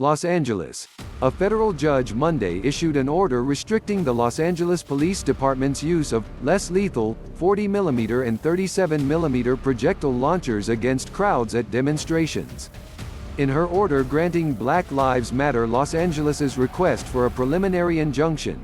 Los Angeles. A federal judge Monday issued an order restricting the Los Angeles Police Department's use of less lethal 40mm and 37mm projectile launchers against crowds at demonstrations. In her order granting Black Lives Matter Los Angeles's request for a preliminary injunction,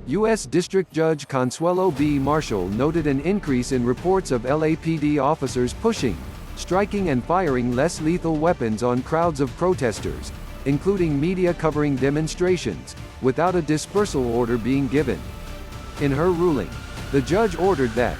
U.S. District Judge Consuelo B. Marshall noted an increase in reports of LAPD officers pushing, striking and firing less lethal weapons on crowds of protesters, including media covering demonstrations, without a dispersal order being given. In her ruling, the judge ordered that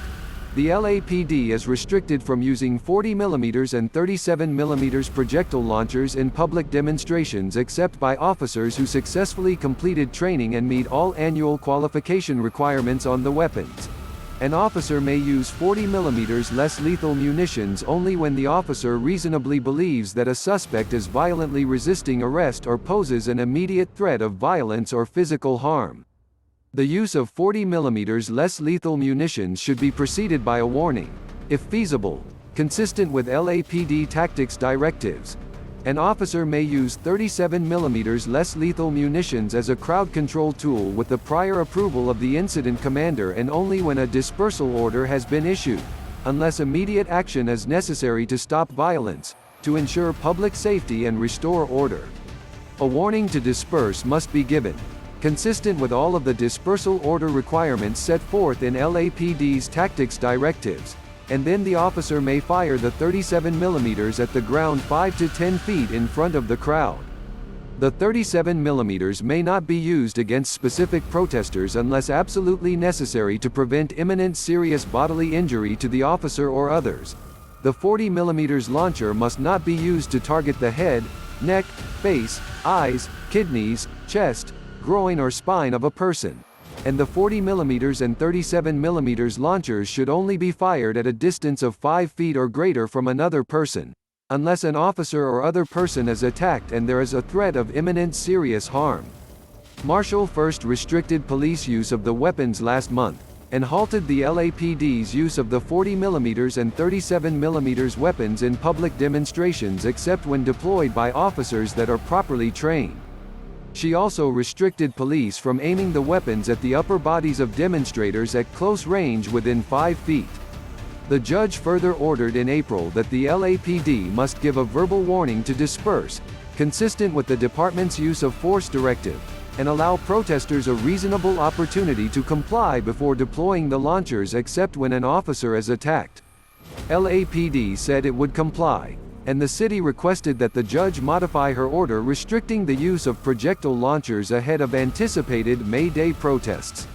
the LAPD is restricted from using 40mm and 37mm projectile launchers in public demonstrations except by officers who successfully completed training and meet all annual qualification requirements on the weapons. An officer may use 40mm less lethal munitions only when the officer reasonably believes that a suspect is violently resisting arrest or poses an immediate threat of violence or physical harm. The use of 40mm less lethal munitions should be preceded by a warning, if feasible, consistent with LAPD tactics directives. An officer may use 37mm less lethal munitions as a crowd control tool with the prior approval of the incident commander and only when a dispersal order has been issued, unless immediate action is necessary to stop violence, to ensure public safety and restore order. A warning to disperse must be given, consistent with all of the dispersal order requirements set forth in LAPD's tactics directives, and then the officer may fire the 37mm at the ground 5 to 10 feet in front of the crowd. The 37mm may not be used against specific protesters unless absolutely necessary to prevent imminent serious bodily injury to the officer or others. The 40mm launcher must not be used to target the head, neck, face, eyes, kidneys, chest, groin or spine of a person. And the 40mm and 37mm launchers should only be fired at a distance of 5 feet or greater from another person, unless an officer or other person is attacked and there is a threat of imminent serious harm. Marshall first restricted police use of the weapons last month, and halted the LAPD's use of the 40mm and 37mm weapons in public demonstrations except when deployed by officers that are properly trained. She also restricted police from aiming the weapons at the upper bodies of demonstrators at close range within 5 feet. The judge further ordered in April that the LAPD must give a verbal warning to disperse, consistent with the department's use of force directive, and allow protesters a reasonable opportunity to comply before deploying the launchers except when an officer is attacked. LAPD said it would comply, and the city requested that the judge modify her order restricting the use of projectile launchers ahead of anticipated May Day protests.